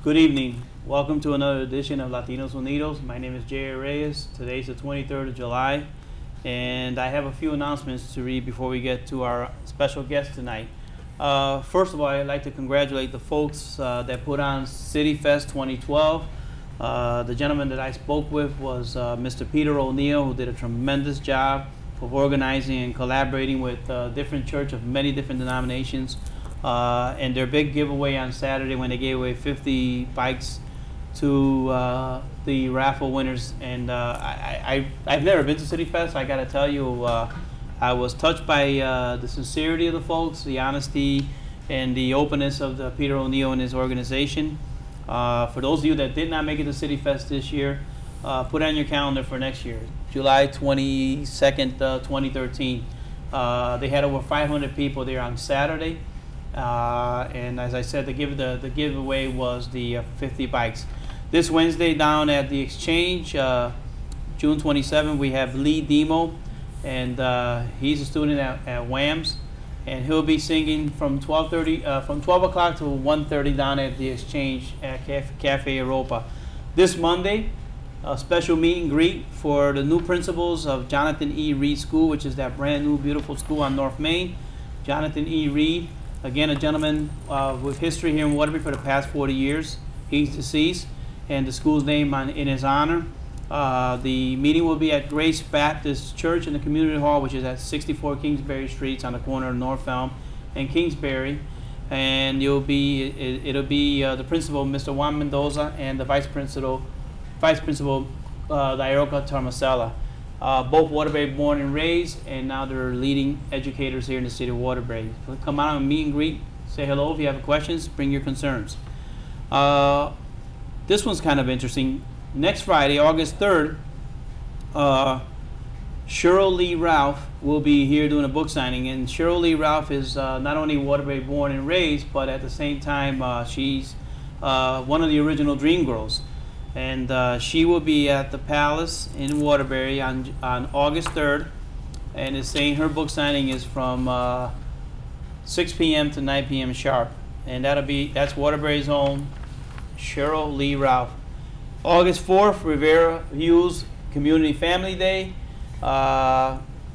Good evening. Welcome to another edition of Latinos Unidos. My name is Jay Reyes. Today's the 23rd of July, and I have a few announcements to read before we get to our special guest tonight. First of all, I'd like to congratulate the folks that put on City Fest 2012. The gentleman that I spoke with was Mr. Peter O'Neill, who did a tremendous job of organizing and collaborating with different churches of many different denominations. And their big giveaway on Saturday when they gave away 50 bikes to the raffle winners. And I've never been to City Fest. I got to tell you, I was touched by the sincerity of the folks, the honesty, and the openness of Peter O'Neill and his organization. For those of you that did not make it to City Fest this year, put on your calendar for next year, July 22nd, 2013. They had over 500 people there on Saturday. And as I said, the giveaway was the 50 bikes. This Wednesday down at the Exchange, June 27, we have Lee Demo, and he's a student at WAMS, and he'll be singing from 12 o'clock to 1:30 down at the Exchange at Cafe Europa. This Monday, a special meet and greet for the new principals of Jonathan E. Reed School, which is that brand new beautiful school on North Main. Jonathan E. Reed, again, a gentleman with history here in Waterbury for the past 40 years. He's deceased, and the school's named in his honor. The meeting will be at Grace Baptist Church in the Community Hall, which is at 64 Kingsbury Street on the corner of North Elm and Kingsbury. And it'll be the principal, Mr. Juan Mendoza, and the vice principal, Dairoka Tarmasella. Both Waterbury born and raised, and now they're leading educators here in the city of Waterbury. So come out and meet and greet, say hello. If you have questions, bring your concerns. This one's kind of interesting. Next Friday, August 3rd, Cheryl Lee Ralph will be here doing a book signing. And Cheryl Lee Ralph is not only Waterbury born and raised, but at the same time, she's one of the original Dream Girls. And she will be at the Palace in Waterbury on August 3rd, and is saying her book signing is from 6 p.m. to 9 p.m. sharp, and that's Waterbury's own Cheryl Lee Ralph. August 4th, Rivera Hughes Community Family Day,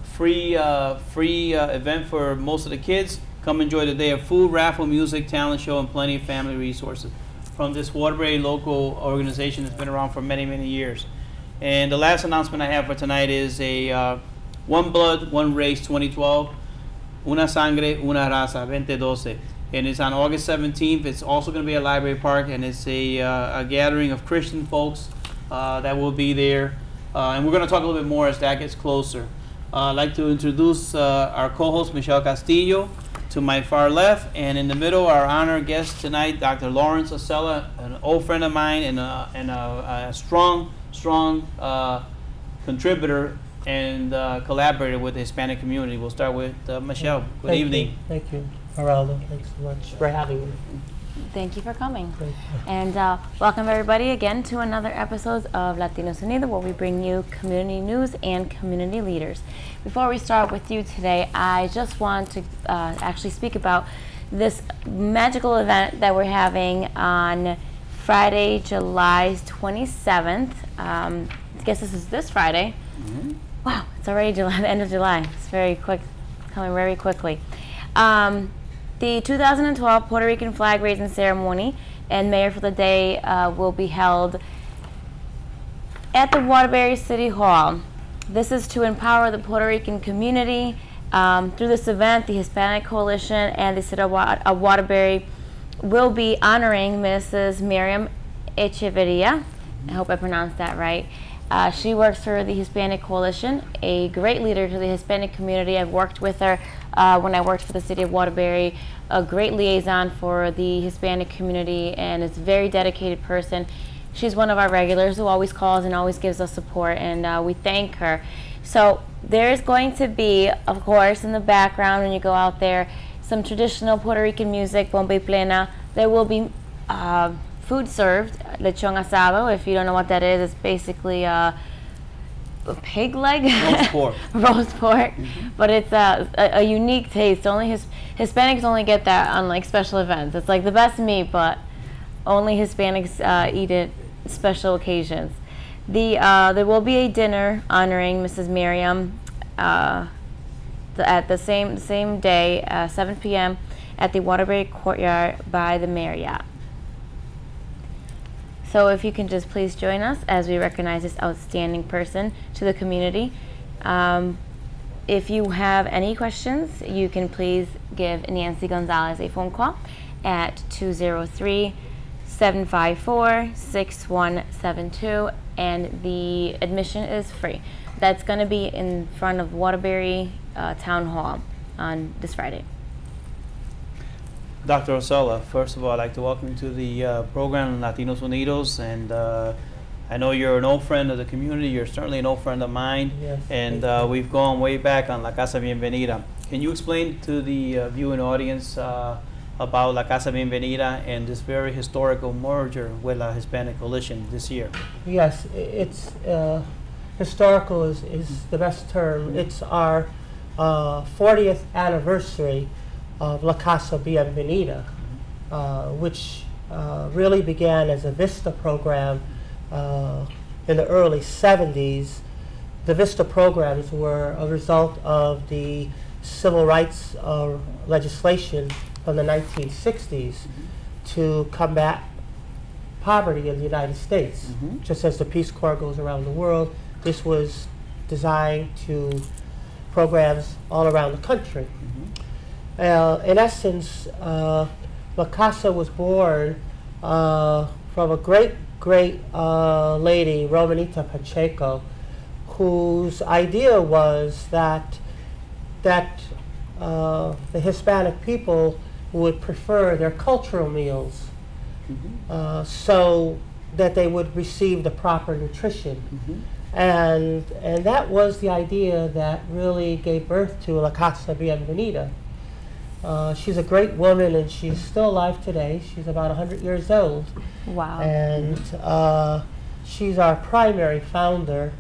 free event for most of the kids. Come enjoy the day of food, raffle, music, talent show, and plenty of family resources from this Waterbury local organization that's been around for many, many years. And the last announcement I have for tonight is a One Blood, One Race 2012, Una Sangre, Una Raza, 2012. And it's on August 17th. It's also going to be at Library Park, and it's a gathering of Christian folks that will be there. And we're going to talk a little bit more as that gets closer. I'd like to introduce our co-host, Michelle Castillo, to my far left, and in the middle, our honored guest tonight, Dr. Lawrence Acela, an old friend of mine and a strong contributor and collaborator with the Hispanic community. We'll start with Michelle. Good evening. Thank you, Geraldo. Thanks so much for having me. Thank you for coming. And welcome everybody again to another episode of Latinos Unidos, where we bring you community news and community leaders. Before we start with you today, I just want to actually speak about this magical event that we're having on Friday, July 27th. I guess this is this Friday. Mm-hmm. Wow, it's already July, the end of July. It's very quick, coming very quickly. The 2012 Puerto Rican flag raising ceremony and Mayor for the Day will be held at the Waterbury City Hall. This is to empower the Puerto Rican community. Through this event, the Hispanic Coalition and the City of Waterbury will be honoring Mrs. Miriam Echeverria. I hope I pronounced that right. She works for the Hispanic Coalition, a great leader to the Hispanic community. I've worked with her when I worked for the City of Waterbury, a great liaison for the Hispanic community, and is a very dedicated person. She's one of our regulars who always calls and always gives us support, and we thank her. So there's going to be, of course, in the background when you go out there, some traditional Puerto Rican music, bomba y plena. There will be food served, lechon asado. If you don't know what that is, it's basically a pig leg, Roast pork. roast pork. But it's a unique taste. Only Hispanics only get that on like special events. It's like the best meat, but only Hispanics eat it special occasions. There will be a dinner honoring Mrs. Miriam at the same day, 7 p.m. at the Waterbury Courtyard by the Marriott. So if you can just please join us as we recognize this outstanding person to the community. If you have any questions, you can please give Nancy Gonzalez a phone call at 203-754-6172, and the admission is free. That's going to be in front of Waterbury Town Hall on this Friday. Dr. Osella, first of all, I'd like to welcome you to the program Latinos Unidos, and I know you're an old friend of the community. You're certainly an old friend of mine, Yes, and we've gone way back on La Casa Bienvenida. Can you explain to the viewing audience about La Casa Bienvenida and this very historical merger with La Hispanic Coalition this year? Yes, it's historical is the best term. It's our 40th anniversary of La Casa Bienvenida, which really began as a VISTA program in the early 70s. The VISTA programs were a result of the civil rights legislation from the 1960s to combat poverty in the United States. Just as the Peace Corps goes around the world, this was designed to programs all around the country. In essence, La Casa was born from a great lady, Romanita Pacheco, whose idea was that the Hispanic people would prefer their cultural meals so that they would receive the proper nutrition. And that was the idea that really gave birth to La Casa Bienvenida. She's a great woman, and she's still alive today. She's about 100 years old. Wow. And she's our primary founder.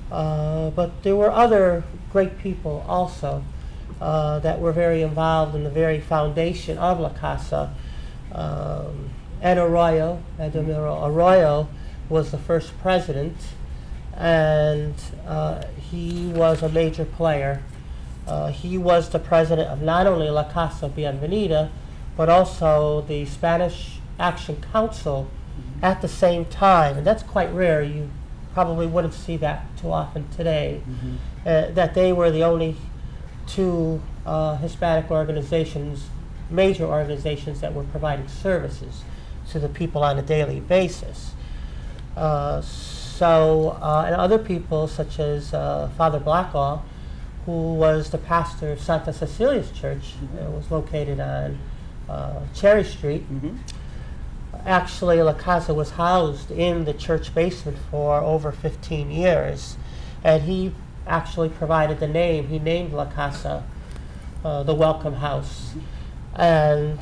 But there were other great people also that were very involved in the very foundation of La Casa. Ed Arroyo, Admiral Arroyo, was the first president, and he was a major player. He was the president of not only La Casa Bienvenida, but also the Spanish Action Council at the same time. And that's quite rare. You probably wouldn't see that too often today, that they were the only two Hispanic organizations, major organizations, that were providing services to the people on a daily basis. And other people such as Father Blackall, who was the pastor of Santa Cecilia's Church, was located on Cherry Street. Actually, La Casa was housed in the church basement for over 15 years, and he actually provided the name. He named La Casa the Welcome House. And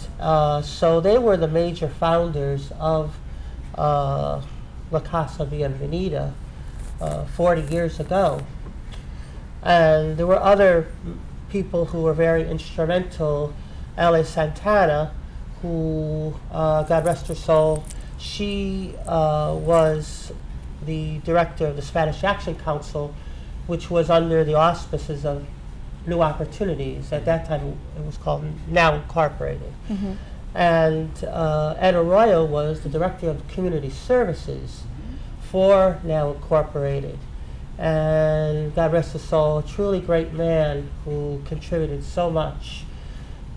so they were the major founders of La Casa Bienvenida 40 years ago. And there were other people who were very instrumental. L.A. Santana, who, God rest her soul, she was the director of the Spanish Action Council, which was under the auspices of New Opportunities. At that time, it was called Now Incorporated. And Ed Arroyo was the director of community services for Now Incorporated. And God rest his soul, a truly great man who contributed so much.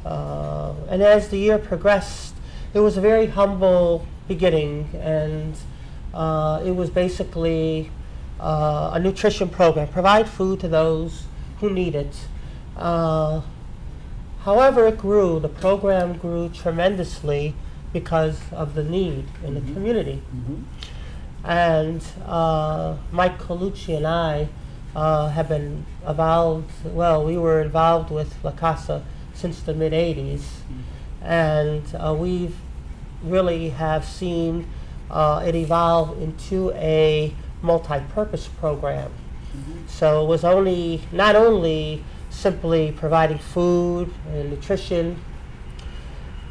And as the year progressed, it was a very humble beginning, and it was basically a nutrition program, provide food to those who need it. However, it grew. The program grew tremendously because of the need in the community. And Mike Colucci and I have been involved, well, we were involved with La Casa since the mid-'80s. And we've really have seen it evolve into a multi-purpose program. So it was not only simply providing food and nutrition,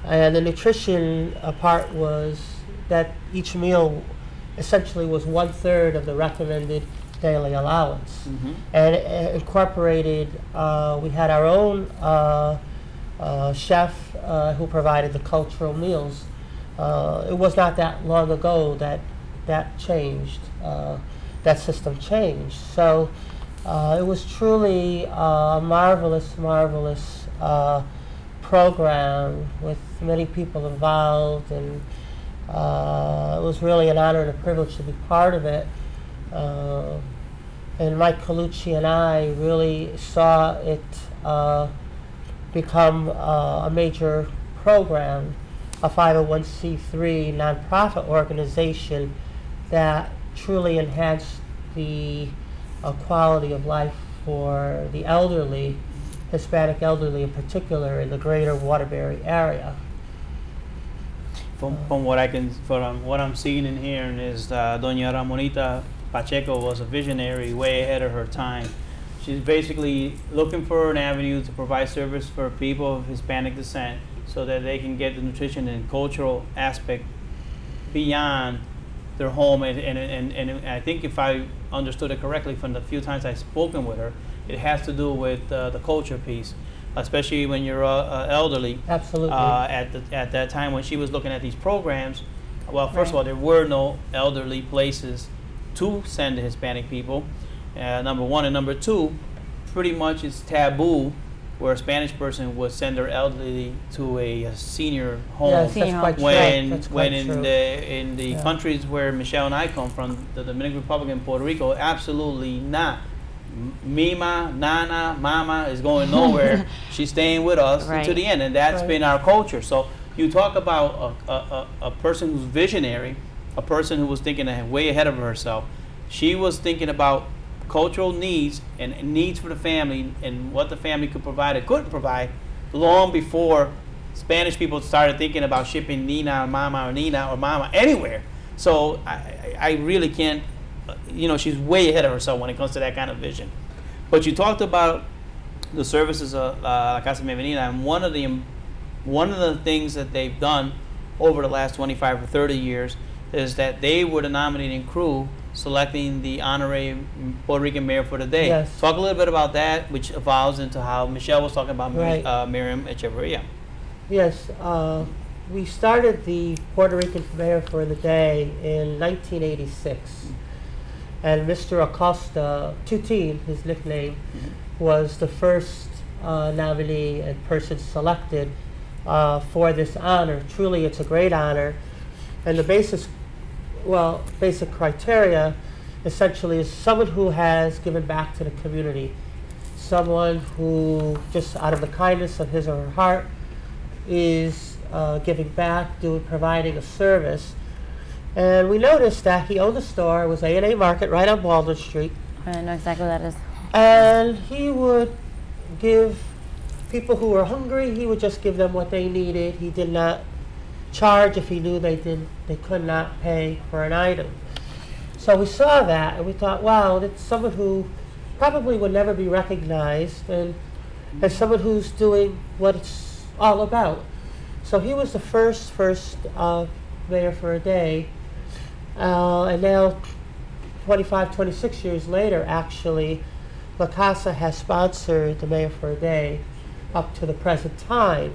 and the nutrition part was that each meal essentially was 1/3 of the recommended daily allowance. And it incorporated, we had our own chef who provided the cultural meals. It was not that long ago that changed, that system changed. So it was truly a marvelous, marvelous program with many people involved, and it was really an honor and a privilege to be part of it. And Mike Colucci and I really saw it become a major program, a 501c3 nonprofit organization that truly enhanced the quality of life for the elderly, Hispanic elderly in particular, in the greater Waterbury area. From what I'm seeing and hearing is Doña Ramonita Pacheco was a visionary way ahead of her time. She's basically looking for an avenue to provide service for people of Hispanic descent so that they can get the nutrition and cultural aspect beyond their home. And I think if I understood it correctly from the few times I've spoken with her, it has to do with the culture piece, especially when you're elderly. Absolutely. At that time when she was looking at these programs, well, first of all, there were no elderly places to send the Hispanic people, number one. And number two, pretty much it's taboo where a Spanish person would send their elderly to a senior home. Yes, that's quite true. When in the countries where Michelle and I come from, the Dominican Republic and Puerto Rico, absolutely not. Mima, Nana, Mama is going nowhere. She's staying with us to the end, and that's been our culture. So you talk about a person who's visionary, a person who was thinking way ahead of herself. She was thinking about cultural needs and needs for the family and what the family could provide or couldn't provide long before Spanish people started thinking about shipping Nina or Mama anywhere. So I really can't, she's way ahead of herself when it comes to that kind of vision. But you talked about the services of La Casa Bienvenida, and one of the things that they've done over the last 25 or 30 years is that they were the nominating crew selecting the honorary Puerto Rican mayor for the day. Yes. Talk a little bit about that, which evolves into how Michelle was talking about Miriam Echeverria. Yes, we started the Puerto Rican mayor for the day in 1986. And Mr. Acosta, Tutin, his nickname, was the first nominee and person selected for this honor. Truly, it's a great honor. And the basic criteria essentially is someone who has given back to the community, someone who just out of the kindness of his or her heart is giving back, providing a service. And we noticed that he owned a store. It was A&A Market right on Baldwin Street. I know exactly what that is. And he would give people who were hungry, he would just give them what they needed. He did not charge if he knew they could not pay for an item. So we saw that and we thought, wow, that's someone who probably would never be recognized, and someone who's doing what it's all about. So he was the first mayor for a day. And now, 25, 26 years later, actually, La Casa has sponsored the mayor for a day up to the present time.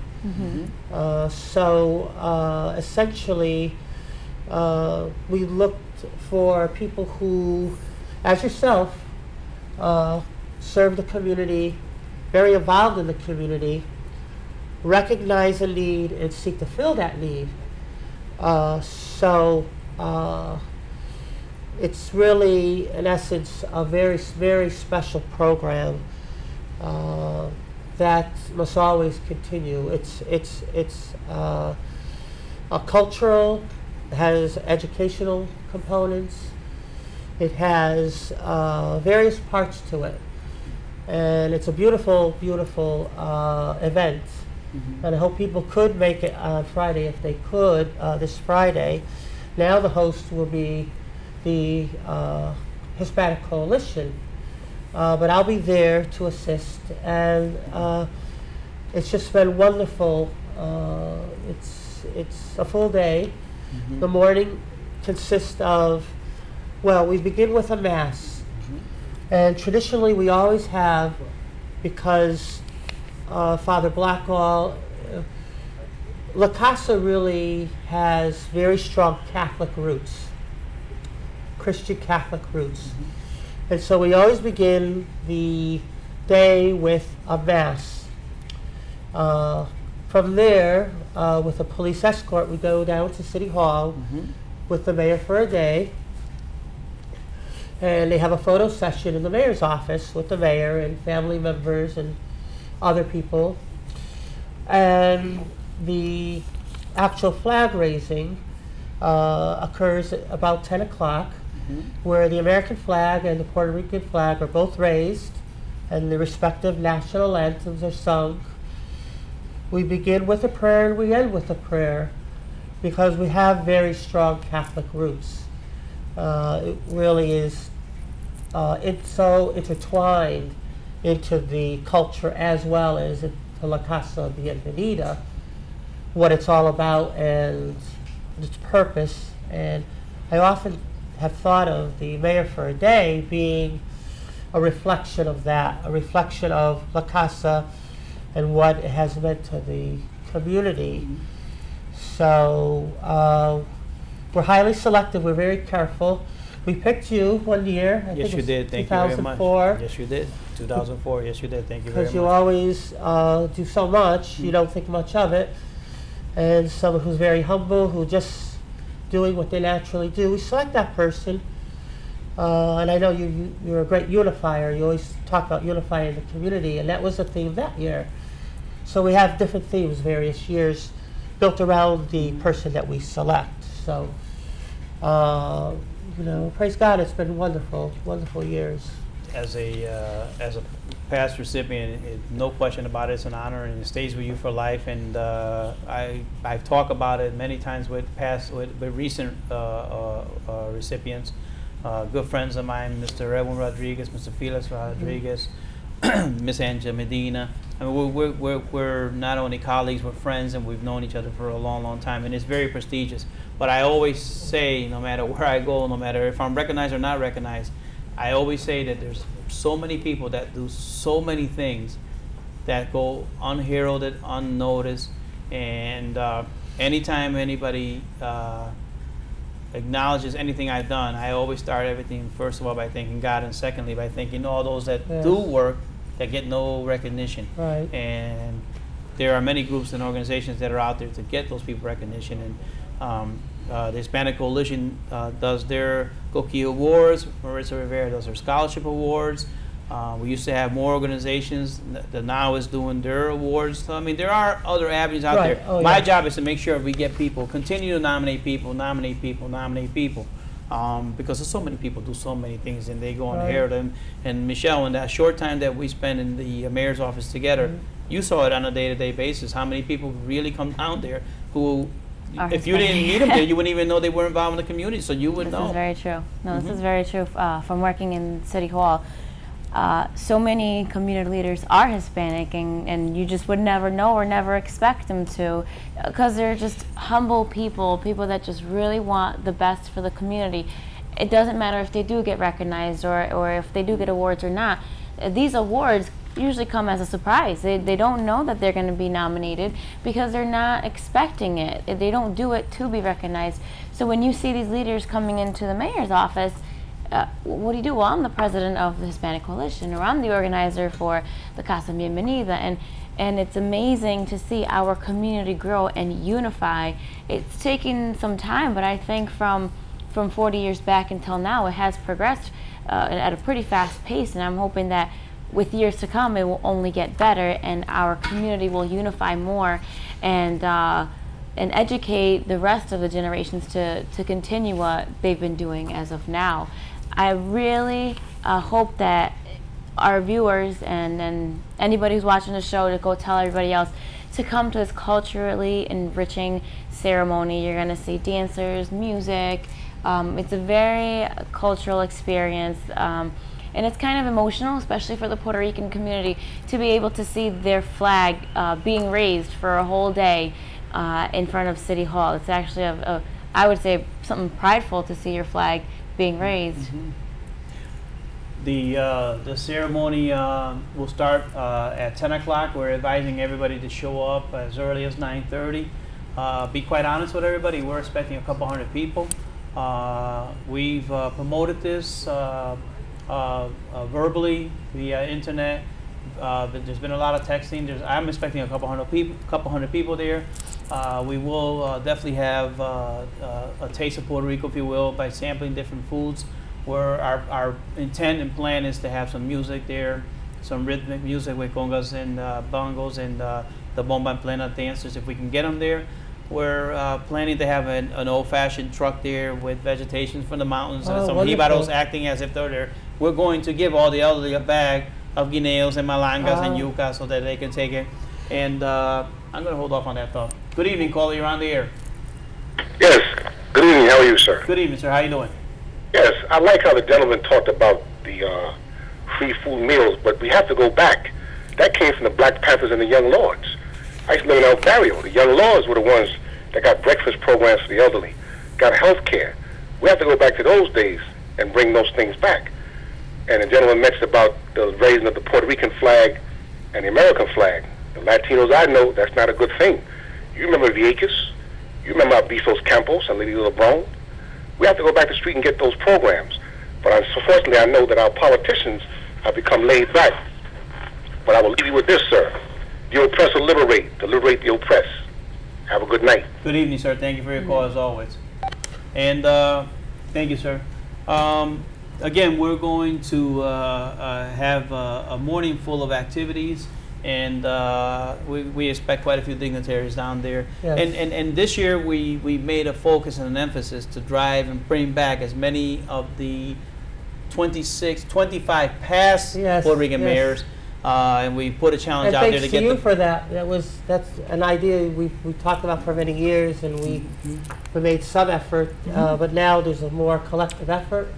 Essentially, we looked for people who, as yourself, serve the community, very involved in the community, recognize a need and seek to fill that need. It's really, in essence, a very, very special program that must always continue. It's a cultural, it has educational components, it has various parts to it. And it's a beautiful, beautiful event. And I hope people could make it on Friday if they could, this Friday. Now the host will be the Hispanic Coalition, but I'll be there to assist. And it's just been wonderful. It's a full day. The morning consists of, well, we begin with a mass. And traditionally we always have, because Father Blackall, La Casa really has very strong Catholic roots, Christian Catholic roots. And so we always begin the day with a mass. From there, with a police escort, we go down to City Hall with the mayor for a day. And they have a photo session in the mayor's office with the mayor and family members and other people. And the actual flag raising occurs at about 10 o'clock, where the American flag and the Puerto Rican flag are both raised and the respective national anthems are sung. We begin with a prayer and we end with a prayer because we have very strong Catholic roots. It really is it's so intertwined into the culture as well as into La Casa Bienvenida, what it's all about and its purpose. And I often have thought of the mayor for a day being a reflection of that, a reflection of La Casa and what it has meant to the community. So we're highly selective, we're very careful. We picked you one year. I Yes, think you it was did. Thank you very much. 2004. Yes, you did. 2004. Yes, you did. Thank you very much. Because you always do so much, you don't think much of it. And someone who's very humble, who just doing what they naturally do. We select that person. And I know you're a great unifier. You always talk about unifying the community, and that was the theme that year. So we have different themes various years built around the person that we select. So, you know, praise God, it's been wonderful, wonderful years. As a past recipient, no question about it, it's an honor, and it stays with you for life. And I've talked about it many times with recent recipients, good friends of mine, Mr. Edwin Rodriguez, Mr. Felix Rodriguez, Miss Angela Medina. I mean, we're not only colleagues, we're friends, and we've known each other for a long, long time, and it's very prestigious. But I always say, no matter where I go, no matter if I'm recognized or not recognized, I always say that there's so many people that do so many things that go unheralded, unnoticed, and anytime anybody acknowledges anything I've done, I always start everything, first of all, by thanking God, and secondly, by thanking all those that do work that get no recognition. Right. And there are many groups and organizations that are out there to get those people recognition. And the Hispanic Coalition does their Coquille Awards. Marissa Rivera does her scholarship awards. We used to have more organizations that now is doing their awards. So, I mean, there are other avenues out there. Oh, My job is to make sure we get people, continue to nominate people, nominate people, nominate people. Because there's so many people do so many things, and they go on Herald. And Michelle, in that short time that we spend in the mayor's office together, you saw it on a day-to-day basis, how many people really come down there who, if you didn't meet them there, you wouldn't even know they were involved in the community, so you would know. This is very true. No, this is very true. From working in City Hall, so many community leaders are Hispanic, and you just would never know or never expect them to, because they're just humble people that just really want the best for the community. It doesn't matter if they do get recognized or if they do get awards or not. These awards usually come as a surprise. They don't know that they're going to be nominated because they're not expecting it. They don't do it to be recognized. So when you see these leaders coming into the mayor's office, what do you do? Well, I'm the president of the Hispanic Coalition, or I'm the organizer for the Casa Bienvenida, and it's amazing to see our community grow and unify. It's taken some time, but I think from 40 years back until now, it has progressed at a pretty fast pace, and I'm hoping that with years to come, it will only get better, and our community will unify more and educate the rest of the generations to continue what they've been doing as of now. I really hope that our viewers and anybody who's watching the show to go tell everybody else to come to this culturally enriching ceremony. You're going to see dancers, music. It's a very cultural experience. And it's kind of emotional, especially for the Puerto Rican community, to be able to see their flag being raised for a whole day in front of City Hall. It's actually, I would say, something prideful to see your flag being raised. The ceremony will start at 10 o'clock. We're advising everybody to show up as early as 9:30. Be quite honest with everybody, we're expecting a couple hundred people. We've promoted this verbally via internet. But there's been a lot of texting. I'm expecting a couple hundred people there. We will definitely have a taste of Puerto Rico, if you will, by sampling different foods. Where our intent and plan is to have some music there, some rhythmic music with congas and bongos and the bomba en plena dancers, if we can get them there. We're planning to have an old-fashioned truck there with vegetation from the mountains and some jibaros acting as if they're there. We're going to give all the elderly a bag of guineos and malangas and yuca so that they can take it. And I'm going to hold off on that thought. Good evening, caller. You're on the air. Yes. Good evening. How are you, sir? Good evening, sir. How you doing? Yes. I like how the gentleman talked about the free food meals, but we have to go back. That came from the Black Panthers and the Young Lords. I used to live in El Barrio. The Young Lords were the ones that got breakfast programs for the elderly, got health care. We have to go back to those days and bring those things back. And the gentleman mentioned about the raising of the Puerto Rican flag and the American flag. The Latinos I know, that's not a good thing. You remember Vieques? You remember Avisos Campos and Lady LeBron? We have to go back to the street and get those programs. But unfortunately, I know that our politicians have become laid back. But I will leave you with this, sir. The oppressor liberate, to liberate the oppressed. Have a good night. Good evening, sir. Thank you for your call, as always. And thank you, sir. Again, we're going to have a morning full of activities, and we expect quite a few dignitaries down there. Yes. And this year we made a focus and an emphasis to drive and bring back as many of the 25 past Puerto Rican mayors. And we put a challenge out there to get thanks to you for that. That's an idea we talked about for many years, and we made some effort, but now there's a more collective effort.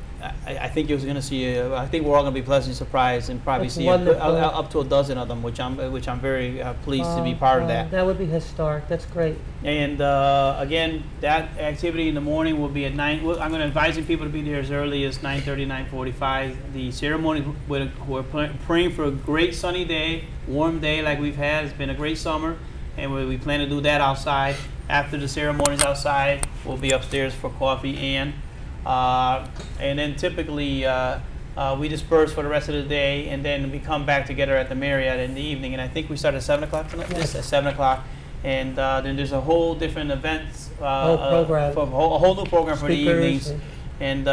I think you're going to see. I think we're all going to be pleasantly surprised and probably see up to a dozen of them, which I'm very pleased to be part of that. That would be historic. That's great. And again, that activity in the morning will be at 9. I'm going to advise people to be there as early as 9:30, 9:45. The ceremony, we're praying for a great sunny day, warm day like we've had. It's been a great summer, and we plan to do that outside. After the ceremonies outside, we'll be upstairs for coffee and then typically we disperse for the rest of the day, and then we come back together at the Marriott in the evening. And I think we start at 7 o'clock tonight. Yes. At 7 o'clock. And then there's a whole different events, a whole new program for the evenings. And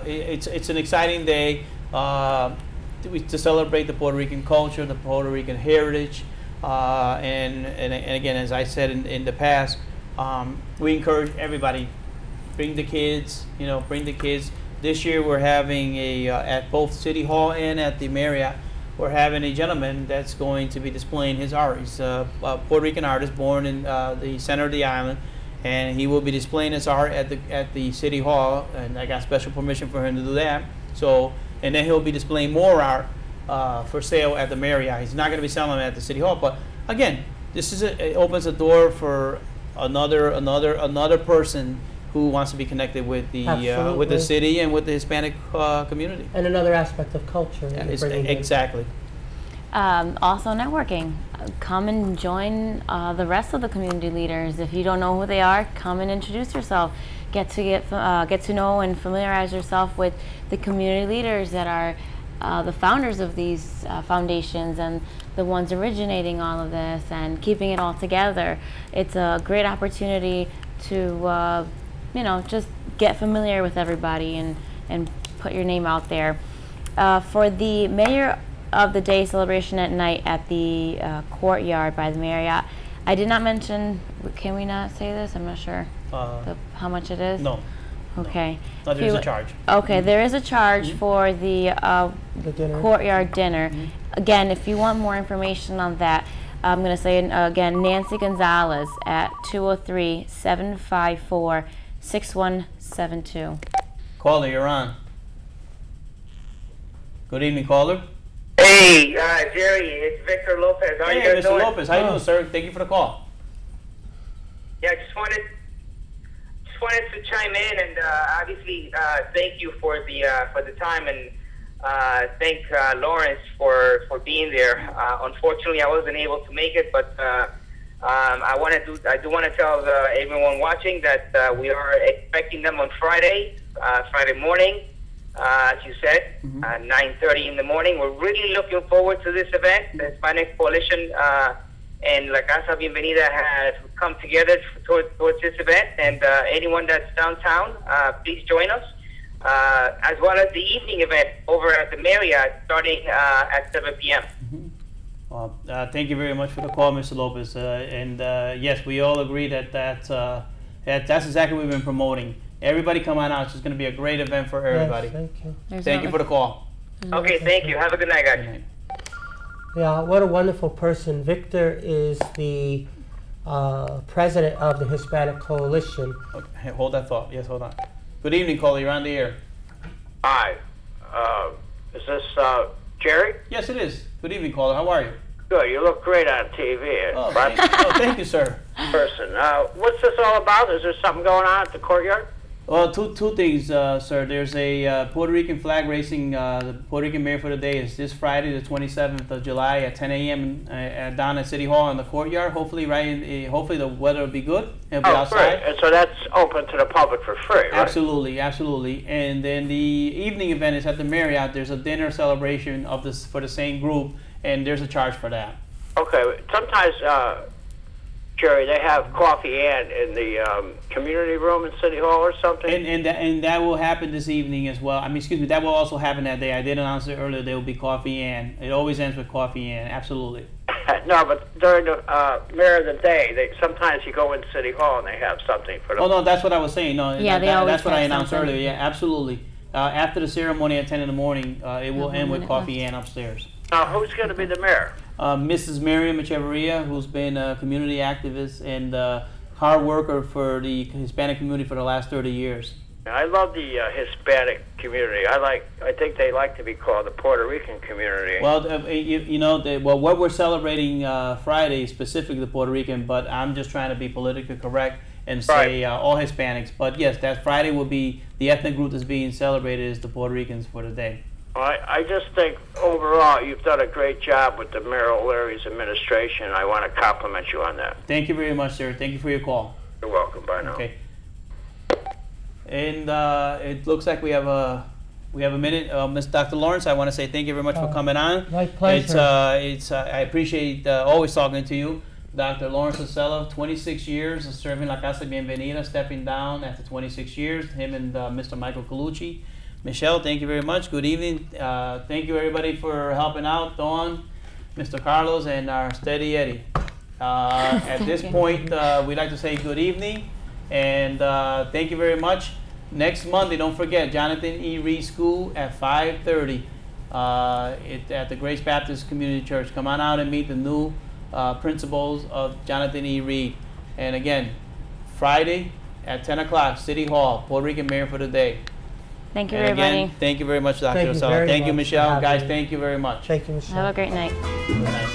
it's an exciting day to celebrate the Puerto Rican culture, the Puerto Rican heritage. And again, as I said in the past, we encourage everybody. Bring the kids, bring the kids. This year we're having at both City Hall and at the Marriott, we're having a gentleman that's going to be displaying his art. He's a Puerto Rican artist born in the center of the island, and he will be displaying his art at the City Hall, and I got special permission for him to do that. So, and then he'll be displaying more art for sale at the Marriott. He's not going to be selling it at the City Hall, but again, it opens a door for another person who wants to be connected with the city and with the Hispanic community. And another aspect of culture. Exactly. Also networking. Come and join the rest of the community leaders. If you don't know who they are, come and introduce yourself. Get to know and familiarize yourself with the community leaders that are the founders of these foundations and the ones originating all of this and keeping it all together. It's a great opportunity to just get familiar with everybody and put your name out there. For the Mayor of the Day celebration at night at the courtyard by the Marriott, I did not mention, can we not say this? I'm not sure how much it is. No. Okay. No, there's a charge. Okay, there is a charge for the dinner. courtyard dinner. Again, if you want more information on that, I'm going to say again, Nancy Gonzalez at 203-754-6172. Caller, you're on. Good evening, caller. Hey, Jerry, it's Victor Lopez. How you Hey, guys Mr. doing? Lopez, how you doing, sir? Thank you for the call. Yeah, just wanted to chime in and obviously thank you for the time and thank Lawrence for being there. Unfortunately, I wasn't able to make it, but I do want to tell everyone watching that we are expecting them on Friday morning. As you said, 9:30 in the morning. We're really looking forward to this event. The Hispanic Coalition and La Casa Bienvenida have come together towards this event. And anyone that's downtown, please join us. As well as the evening event over at the Marriott starting at 7 p.m. Well, thank you very much for the call, Mr. Lopez. Yes, we all agree that's exactly what we've been promoting. Everybody come on out. It's just going to be a great event for everybody. Yes, thank you. Thank you for the call. Okay, thank you. Have a good night, guys. Good night. Yeah, what a wonderful person. Victor is the president of the Hispanic Coalition. Okay, hold that thought. Yes, hold on. Good evening, caller. You're on the air. Hi. Is this Jerry? Yes, it is. Good evening, caller. How are you? Good. You look great on TV. Oh, thank you, sir. Person. What's this all about? Is there something going on at the courtyard? Well, two things, sir. There's a Puerto Rican flag racing. The Puerto Rican Mayor for the Day is this Friday, the 27th of July at 10 a.m. Down at City Hall in the courtyard. Hopefully, hopefully the weather will be good. It'll be outside. Great. And so that's open to the public for free, right? Absolutely, absolutely. And then the evening event is at the Marriott. There's a dinner celebration of this for the same group, and there's a charge for that. Okay. Sometimes, Jerry, they have coffee in the community room in City Hall or something. And that will happen this evening as well. I mean, excuse me, that will also happen that day. I did announce it earlier. There will be coffee and it always ends with coffee and absolutely. No, but during the Mayor of the Day, sometimes you go in City Hall and they have something for them. Oh no, that's what I was saying. No, Yeah, that's what I have announced something. earlier. Yeah, absolutely. After the ceremony at 10 in the morning, it will end with coffee and upstairs. Now, who's going to be the mayor? Mrs. Miriam Echeverria, who's been a community activist and hard worker for the Hispanic community for the last 30 years. I love the Hispanic community. I think they like to be called the Puerto Rican community. Well, what we're celebrating Friday, specifically the Puerto Rican, but I'm just trying to be politically correct and say all Hispanics. But yes, that Friday will be the ethnic group that's being celebrated is the Puerto Ricans for the day. I just think overall you've done a great job with the Mayor O'Leary's administration. I want to compliment you on that. Thank you very much, sir. Thank you for your call. You're welcome. Bye now. Okay. And it looks like we have a minute. Ms. Dr. Lawrence, I want to say thank you very much for coming on. My pleasure. I appreciate always talking to you. Dr. Lawrence Acela, 26 years of serving La Casa Bienvenida, stepping down after 26 years, him and Mr. Michael Colucci. Michelle, thank you very much. Good evening. Thank you, everybody, for helping out. Dawn, Mr. Carlos, and our steady Eddie. At this point, we'd like to say good evening, and thank you very much. Next Monday, don't forget, Jonathan E. Reed School at 5:30 at the Grace Baptist Community Church. Come on out and meet the new principals of Jonathan E. Reed. And again, Friday at 10 o'clock, City Hall, Puerto Rican Mayor for the Day. Thank you, And everybody. again, thank you very much, Dr. Thank you Acela. very Thank you, much Michelle. for Guys, having me. thank you very much. Thank you, Michelle. Have a great night. Good night.